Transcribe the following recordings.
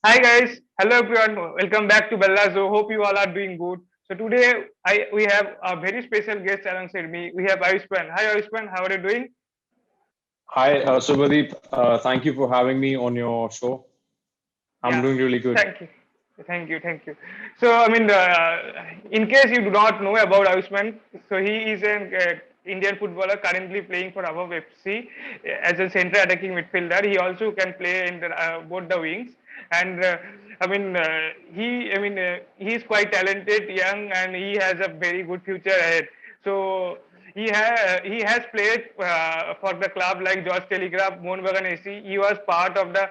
Hi guys, hello everyone. Welcome back to Ballazo. Hope you all are doing good. So today we have a very special guest alongside me. We have Aayushmaan. Hi Aayushmaan, how are you doing? Hi, Subhadeep. Thank you for having me on your show. I'm Yeah, doing really good. thank you. Thank you. So, in case you do not know about Ayushman, so he is an Indian footballer currently playing for Above FC as a central attacking midfielder. He also can play in both the wings, and he is quite talented, young, and he has a very good future ahead. So he has played for the club like George Telegraph, Mohunbagan AC. He was part of the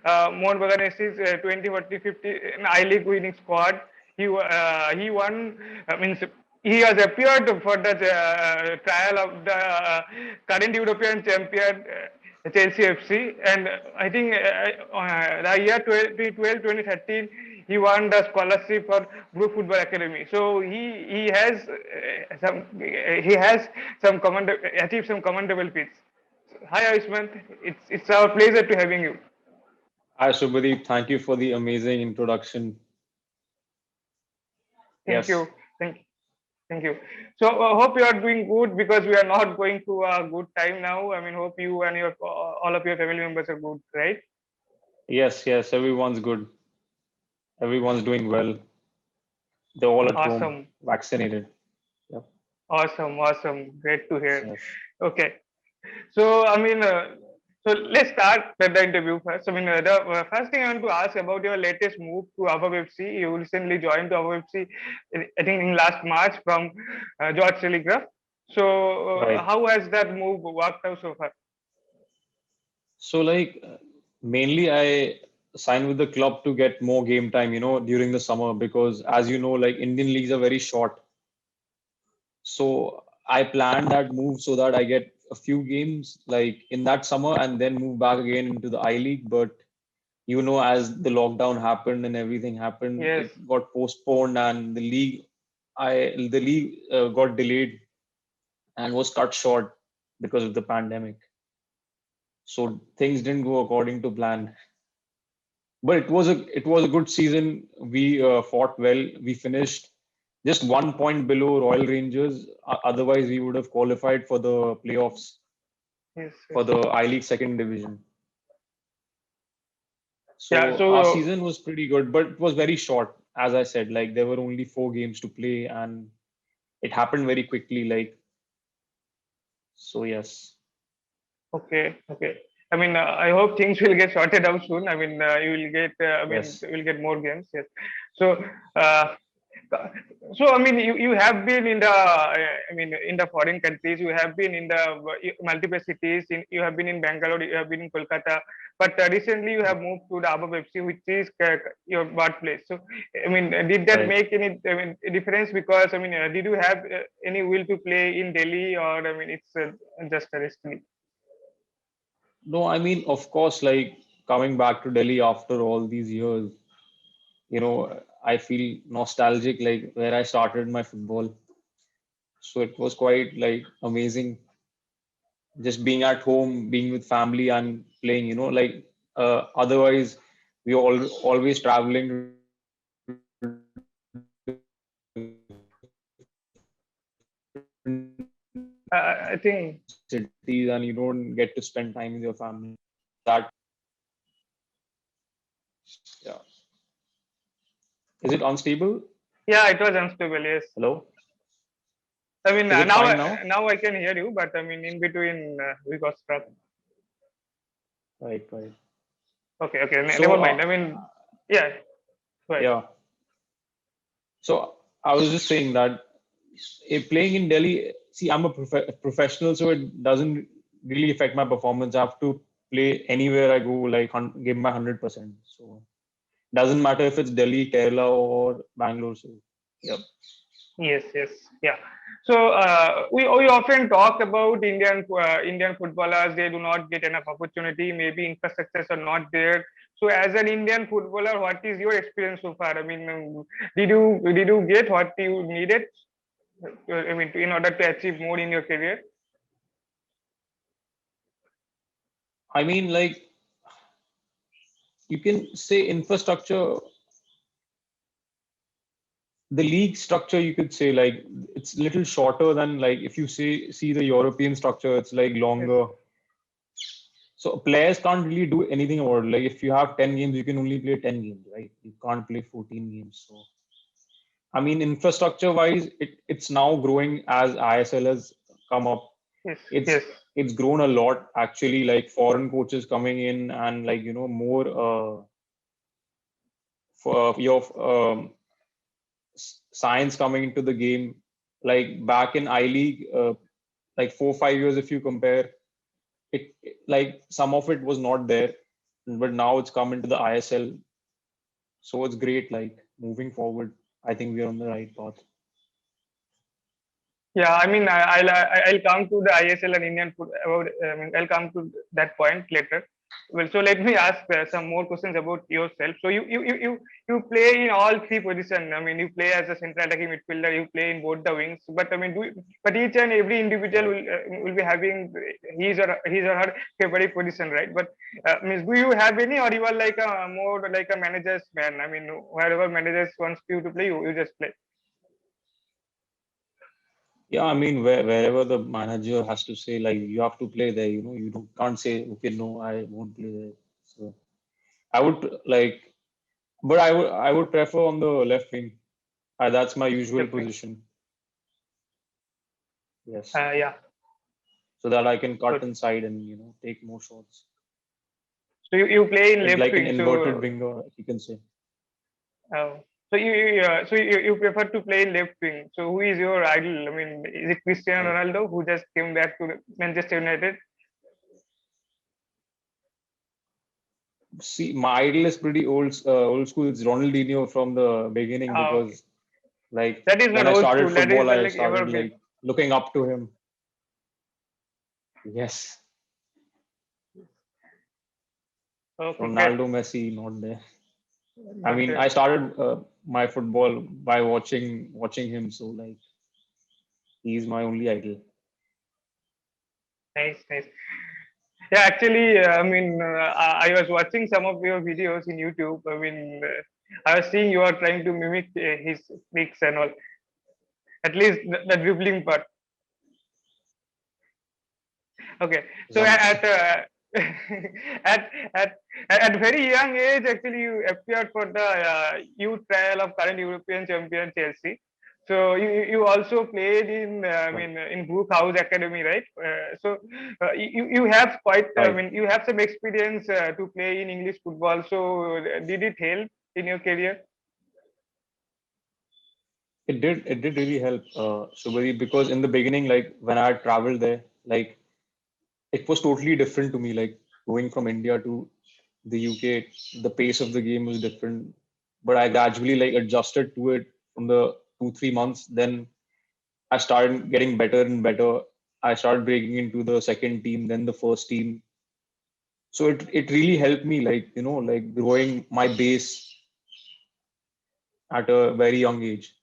Mohunbagan AC's 2040 50 I League winning squad. He won. Means he has appeared for the trial of the current European champion Chelsea FC, and I think the year 2012 2013 he won the scholarship for Blue Football Academy. So he has some achieved some commendable feats. Hi Ayushman, it's our pleasure to having you. Hi, Subhadeep. Thank you for the amazing introduction. Thank Yes, you, thank thank you. So hope you are doing good because we are not going through a good time now. I mean, hope you and your all of your family members are good, right? yes. Everyone's good. Everyone's doing well. They're all at home, Awesome, vaccinated. Yep. awesome. Great to hear. Yes. Okay. So, so let's start with the interview first. The first thing I want to ask about your latest move to Above FC. You recently joined to Above FC, I think in last March from George Telegraph. So, Right. how has that move worked out so far? So, mainly I signed with the club to get more game time, during the summer because, as you know, like Indian leagues are very short. So I planned that move so that I get a few games like in that summer and then move back again into the I League. But as the lockdown happened and everything happened, Yes. it got postponed and the league got delayed and was cut short because of the pandemic. So things didn't go according to plan. But it was a good season. We fought well. We finished just 1 point below Royal Rangers. Otherwise, we would have qualified for the playoffs Yes. Yes. for the I League second division. Yeah. So our So season was pretty good, but it was very short. As I said, like there were only 4 games to play, and it happened very quickly. So yes, okay. Okay. I hope things will get sorted out soon. You will get. yes, We'll get more games. Yes. So, uh, you have been in the in the foreign countries. You have been in the multiple cities. You have been in Bangalore. You have been in Kolkata. But recently, you have moved to the Above FC, which is your birthplace. So, did that right. make any difference? Because did you have any will to play in Delhi, or it's just a destiny? No, I mean, of course, like coming back to Delhi after all these years, I feel nostalgic, like where I started my football. So it was quite like amazing just being at home, being with family and playing, otherwise we always traveling to different I think. cities and you don't get to spend time with your family. That, yeah. Is it unstable? Yeah, it was unstable. Yes. Hello? Is it Now fine now? now I can hear you, but in between we got stuck. Right, right. Okay, okay, So, never mind. Yeah, right. yeah. So I was just saying that playing in Delhi, see, I'm a professional, so it doesn't really affect my performance. I have to play anywhere I go, like give my 100%. So doesn't matter if it's Delhi, Kerala, or Bangalore. So, yep. Yes, yes, yeah. So we often talk about Indian footballers. They do not get enough opportunity. Maybe infrastructures are not there. So as an Indian footballer, what is your experience so far? Did you get what you needed? In order to achieve more in your career. I mean, like you can say infrastructure, the league structure, you could say like it's little shorter than like if you see the European structure, it's like Yes, longer. So players can't really do anything about it. Like if you have 10 games, you can only play 10 games, right? You can't play 14 games. So I mean, infrastructure wise, it's now growing as ISL has come up. yes, It's yes. it's grown a lot actually, like foreign coaches coming in and like more for your science coming into the game. Like back in I League, like 4 5 years if you compare like some of it was not there, but now it's come into the ISL, so it's great. Like moving forward, I think we're on the right path. Yeah, I mean, I'll come to the ISL and Indian foot about. I mean, I'll come to that point later. Well, so let me ask some more questions about yourself. So you play in all three positions. I mean, you play as a central attacking midfielder. You play in both the wings. But I mean, but each and every individual Right. will be having his or her favorite position, right? But means, do you have any, or you are like a more like a manager's man? I mean, wherever managers wants you to play, you just play. Yeah, I mean, wherever the manager has to say, like, you have to play there, you can't say, okay, no, I won't play there. So I would like, but I would prefer on the left wing. That's my usual Left wing. position. Yes, Yeah, so that I can cut good. inside and take more shots. So you play in It's left like an wing. inverted So winger, you can say. uh, so you prefer to play in left wing. So who is your idol? I mean, is it Cristiano Right. Ronaldo who just came back to Manchester United? See, my idol is pretty old school. It's Ronaldinho from the beginning Okay, because like that is when not I old started school. That is football, I like started evergreen. like looking up to him. Yes, Okay, great. Ronaldo, Messi, not there. I Not mean, there. I started my football by watching him. So like, he's my only idol. Nice, nice. Yeah, actually, I mean, I was watching some of your videos in YouTube. I mean, I was seeing you are trying to mimic his tricks and all. At least the dribbling part. Okay, so Some at at at very young age, actually, you appeared for the youth trial of current European champion Chelsea. So you also played in I right, mean in Brook House Academy, right? So you have quite I right. mean you have some experience to play in English football. So did it help in your career? It did really help, Shubhari, because in the beginning, like when I traveled there, like it was totally different to me. Like going from India to the UK, the pace of the game was different. But I gradually like adjusted to it from the 2 3 months. Then I started getting better and better. I started breaking into the second team, then the first team. So it really helped me, like like growing my base at a very young age.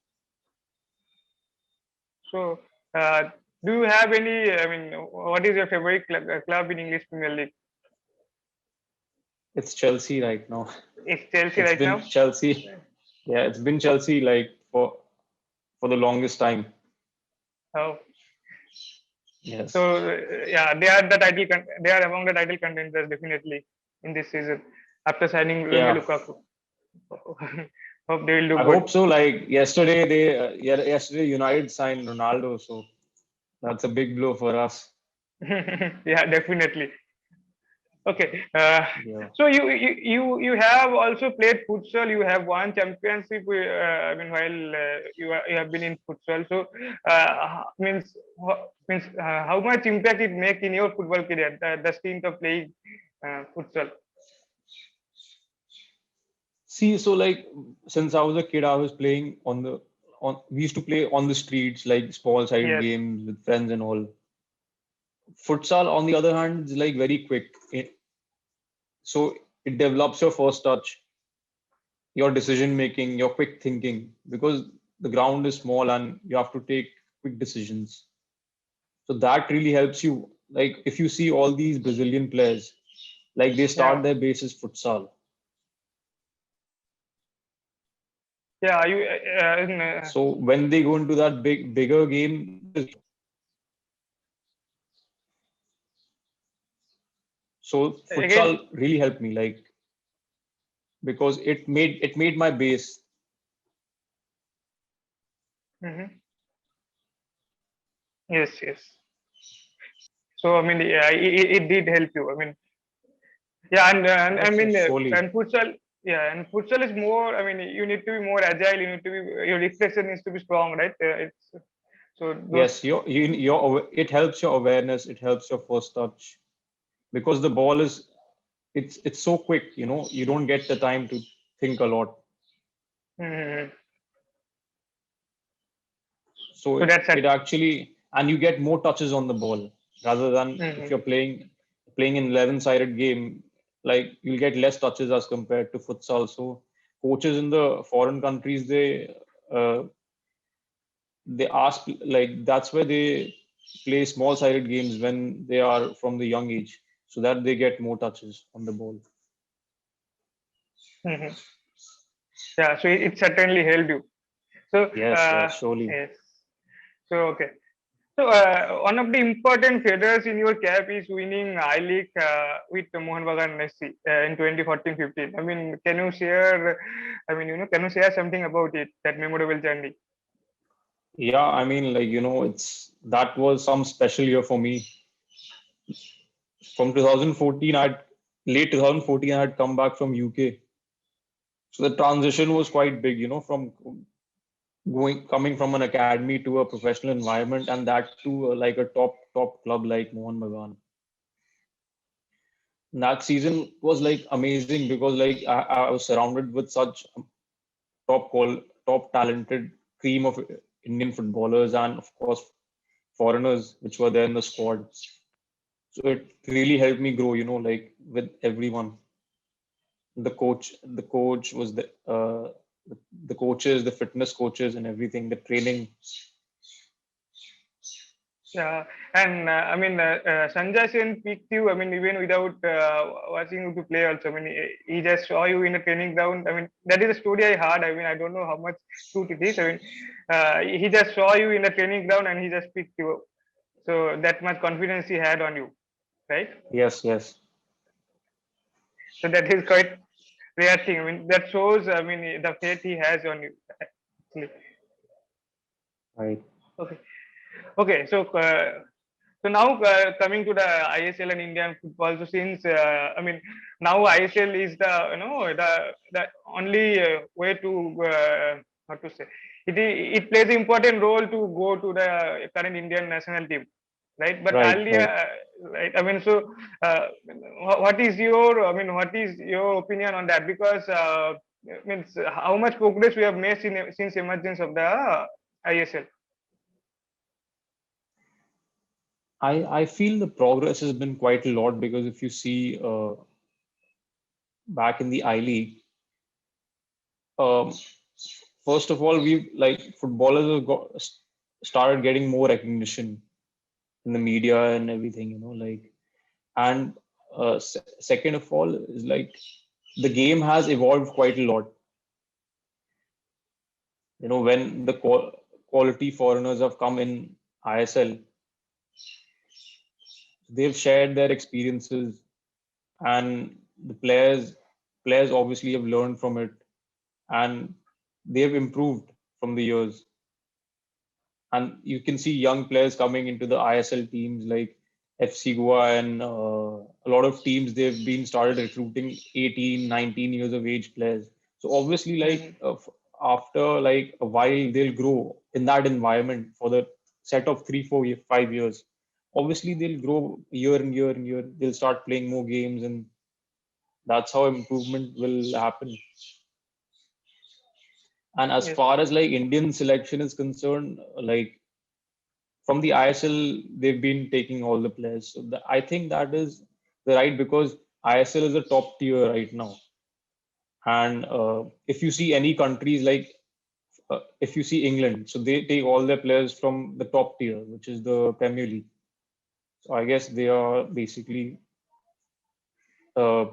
So uh, do you have any? I mean, what is your favorite club in English Premier League? It's Chelsea right now. It's Chelsea It's right been now. Chelsea. Yeah, it's been Chelsea like for the longest time. Oh, Yes. so yeah, they are the they are among the title contenders definitely in this season after signing Yeah. Romelu Lukaku. Hope they will do I good. hope so. Like yesterday, yesterday United signed Ronaldo, so that's a big blow for us. Yeah, definitely. Okay. Yeah. So you have also played futsal. You have won championship. I mean, while you have been in futsal, so how much impact it make in your football career? The stint of playing futsal. See, so like since I was a kid, I was playing on. We used to play on the streets, like small sided Yes. games with friends and all. Futsal, on the other hand, is like very quick. So it develops your first touch, your decision making, your quick thinking, because the ground is small and you have to take quick decisions. So that really helps you. Like if you see all these Brazilian players, like they Yeah. start their base as futsal. Yeah, you So when they go into that bigger game, so again. futsal really helped me, like because it made my base. Mhm. Yes, yes. So I mean, yeah, it did help you. I mean, yeah, and I Yes, yes, mean, surely. and futsal, yeah, and futsal is more. I mean, you need to be more agile. You need to be your reflexes needs to be strong, right? It's so those. Yes, it helps your awareness, it helps your first touch because the ball is it's so quick, you don't get the time to think a lot. Mhm. So So that's it it. actually, and you get more touches on the ball rather than if Mhm. you're playing an 11-sided game, like you'll get less touches as compared to futsal. So coaches in the foreign countries, uh, they ask, like that's where they play small sided games when they are from the young age so that they get more touches on the ball. Mhm. Yeah, so it certainly helped you. So Yes, yes, surely. yes. So okay. So one of the important feathers in your cap is winning I League with Mohan Bagan Messi in 2014-15. I mean, can you share? I mean, can you share something about it? That memorable journey. Yeah, I mean, like, it's that was some special year for me. From 2014, late 2014, I had come back from UK. So the transition was quite big, from coming from an academy to a professional environment, and that to like a top club like Mohan Bagan. That season was like amazing because like I was surrounded with such top talented cream of Indian footballers and of course foreigners which were there in the squad. So it really helped me grow, like with everyone. The coach was the coaches, the fitness coaches, and everything. The training. Yeah, and I mean, Sanjay Sen picked you. I mean, even without watching you to play, also. I mean, he just saw you in a training ground. I mean, that is a story I heard. I mean, I don't know how much truth it is. I mean, he just saw you in a training ground and he just picked you. So that much confidence he had on you, right? Yes, yes, So that is quite rare thing. I mean, that shows. I mean, the faith he has on you. Actually. right. Okay. Okay. So now coming to the ISL and Indian football. So since I mean now ISL is the the only way to how to say it plays an important role to go to the current Indian national team, right? But Right, earlier, right. right? I mean, so what is your what is your opinion on that? Because means how much progress we have made since emergence of the ISL. I feel the progress has been quite a lot because if you see back in the I League, um, first of all, we like footballers have started getting more recognition in the media and everything, like, and second of all is like the game has evolved quite a lot. When the quality foreigners have come in ISL, they've shared their experiences, and the players obviously have learned from it, and they've improved from the years. And you can see young players coming into the ISL teams like FC Goa and a lot of teams they've been started recruiting 18, 19 years of age players. So obviously, like Mhm. after like a while, they'll grow in that environment for the set of 3, 4, 5 years. Obviously, they'll grow year and year and year. They'll start playing more games, and that's how improvement will happen. And as Yes. far as like Indian selection is concerned, like from the ISL, they've been taking all the players. So I think that is the right because ISL is a top tier right now. And if you see any countries like if you see England, so they take all their players from the top tier, which is the Premier League. So I guess they are basically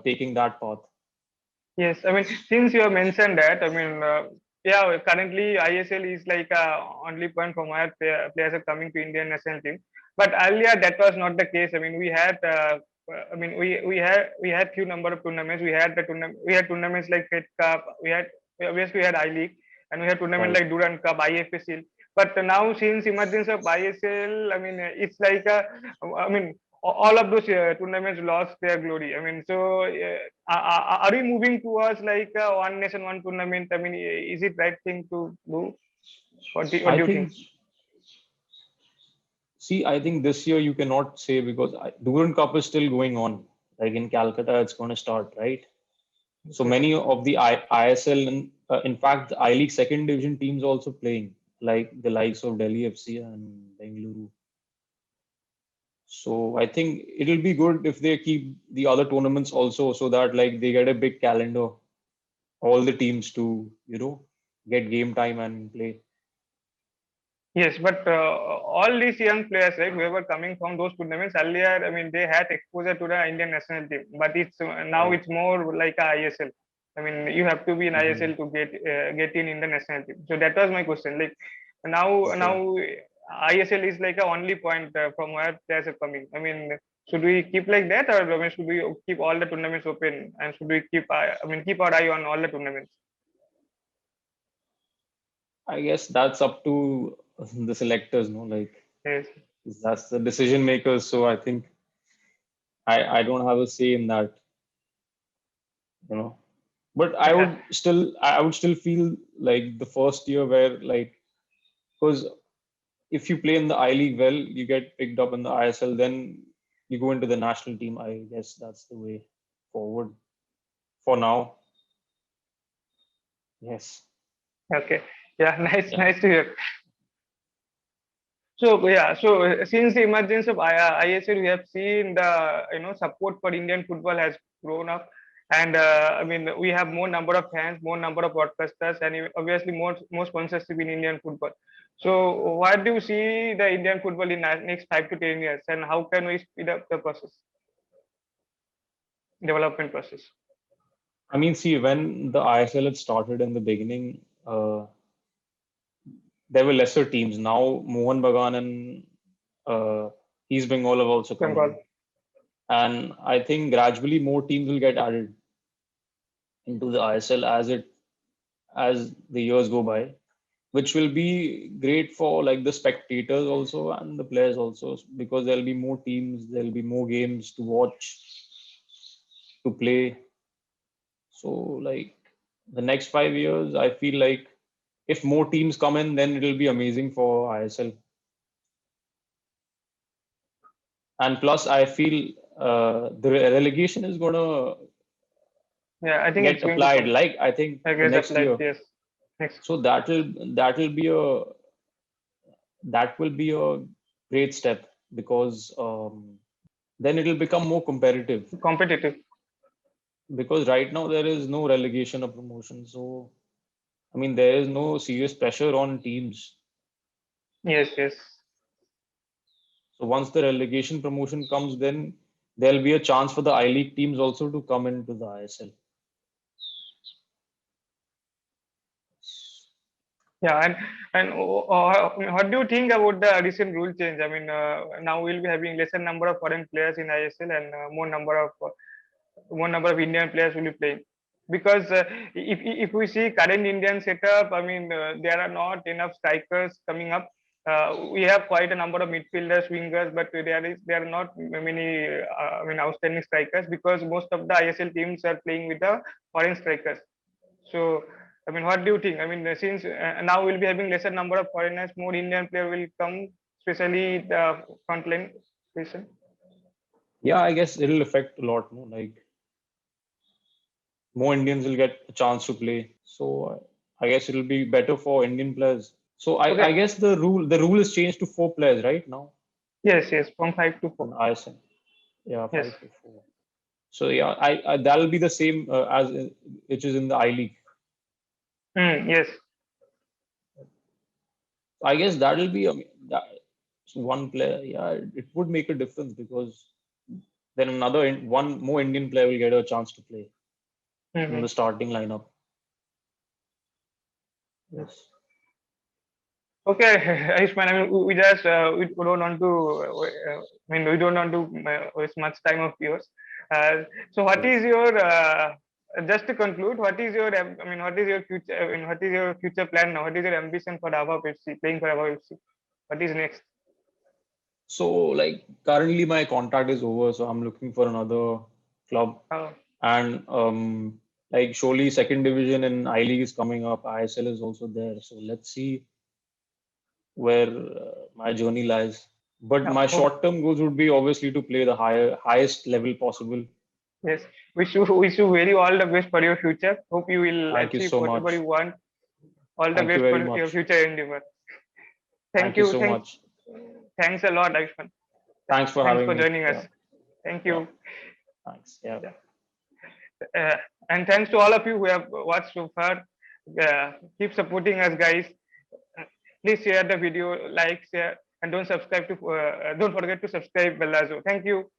taking that path. Yes, I mean, since you have mentioned that, I mean, Yeah, currently ISL is like only point from where players are coming to Indian national team. But earlier that was not the case. I mean, we had few number of tournaments. We had tournaments like Fed Cup. We had I League, and we had tournament Right. like Durand Cup, IFSL. But now since emergence of ISL, I mean, it's like I mean, all of those tournaments lost their glory. I mean, so are we moving towards like one nation, one tournament? I mean, is it right thing to do? What I do you think? think, see, I think this year you cannot say because Durand Cup is still going on. Like in Calcutta, it's going to start, right? So Okay. many of the ISL and in fact, the I League second division teams also playing, like the likes of Delhi FC and Bengaluru. So I think it'll be good if they keep the other tournaments also, so that like they get a big calendar, all the teams to get game time and play. Yes, but all these young players, right, whoever coming from those tournaments earlier, I mean, they had exposure to the Indian national team, but it's now Right. it's more like a ISL. I mean, you have to be in Hmm. ISL to get in the national team. So that was my question. Like Okay. now ISL is like a only point from where players are coming. I mean, should we keep like that, or I mean, should we keep all the tournaments open, and should we keep our eye on all the tournaments? I guess that's up to the selectors, no? Like Yes. that's the decision makers. So I think I don't have a say in that, you know. But Yeah. I would still feel like the first year where like because if you play in the I League well, you get picked up in the ISL, then you go into the national team. I guess that's the way forward for now. Yes. Okay. Yeah. Nice. Yeah. Nice to hear. So yeah, so since the emergence of ISL, we have seen the support for Indian football has grown up, and I mean we have more number of fans, more number of broadcasters, and obviously more sponsorship in Indian football. So what do you see the Indian football in the next 5 to 10 years, and how can we speed up the process, development process? I mean, see, when the ISL had started in the beginning, there were lesser teams. Now, Mohan Bagan and East Bengal have also come Bengal. in. And I think gradually more teams will get added into the ISL as the years go by, which will be great for like the spectators also and the players also because there'll be more teams, there'll be more games to watch, to play. So like the next 5 years, I feel like if more teams come in, then it'll be amazing for ISL. And plus, I feel the relegation is gonna Yeah, I think it's get going to applied. come. Like I think I the guess next applied. year. Yes. Next. So that'll be a that will be a great step because then it'll become more competitive. Competitive. Because right now there is no relegation or promotion. So I mean there is no serious pressure on teams. Yes. Yes. So once the relegation promotion comes, then there'll be a chance for the I League teams also to come into the ISL. Yeah, and what do you think about the recent rule change? I mean, now we'll be having lesser number of foreign players in ISL and more number of Indian players will be playing. Because if we see current Indian setup, I mean, there are not enough strikers coming up. We have quite a number of midfielders, wingers, but there are not many I mean outstanding strikers because most of the ISL teams are playing with the foreign strikers. So, I mean, what do you think? I mean, since now we'll be having lesser number of foreigners, more Indian player will come, especially the frontline position. Yeah, I guess it'll affect a lot more. Like more Indians will get a chance to play. So I guess it'll be better for Indian players. So I Okay. guess the rule is changed to 4 players right now Yes, yes, from 5 to 4. in ISL. Yeah, Yes. 5 to 4. So yeah, I that'll be the same which is in the I League. Yes. I guess that'll be that, one player. Yeah, it would make a difference because then one more Indian player will get a chance to play in Hmm. the starting lineup. Yes. Okay, Aayushmaan, I mean, we just we don't want to. I mean, we don't want to waste much time of yours. So, what Yes. is your just to conclude? What is your I mean, what is your future? I mean, what is your future plan now? What is your ambition for Davao FC? Playing for Davao FC. What is next? So like currently my contract is over, so I'm looking for another club. Oh, And like surely second division in I League is coming up. ISL is also there. So let's see where my journey lies. But my hope, short-term goals would be obviously to play the highest level possible. yes. Wish you very all the best for your future. Hope you will Thank you achieve so whatever you much. want. All the Thank you best very for your much. future endeavor. Thank Thank you you. so much. Thanks a lot, Aayushmaan. Thanks for Thanks having for me. joining us. Yeah. Thank Yeah. you. Thanks. Yeah. Yeah. Uh, and thanks to all of you who have watched so far. Keep supporting us, guys. Please share the video, like, share, and don't forget to subscribe Ballazo. Thank you.